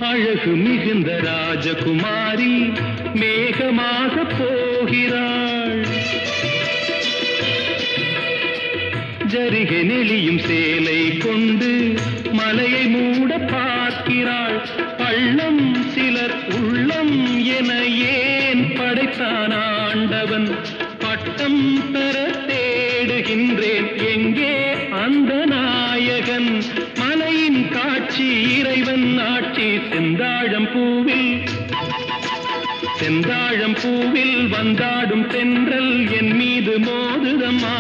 அழகு மிகுந்த ராஜகுமாரி மேகமாக போகிறாள். ஜரிகை நெளியும் சேலை கொண்டு மலையை மூட பார்க்கிறாள். பள்ளம் சிலர் உள்ளம் என ஏன் படைத்தான் ஆண்டவன்? பட்டம் பெற தேடுகின்றேன், எங்கே அந்த நாயகன்? மலையின் காட்சி இறைவன் ஆட்சி. செந்தாழம் பூவில் வந்தாடும் தென்றல் என் மீது மோதுதம்மா.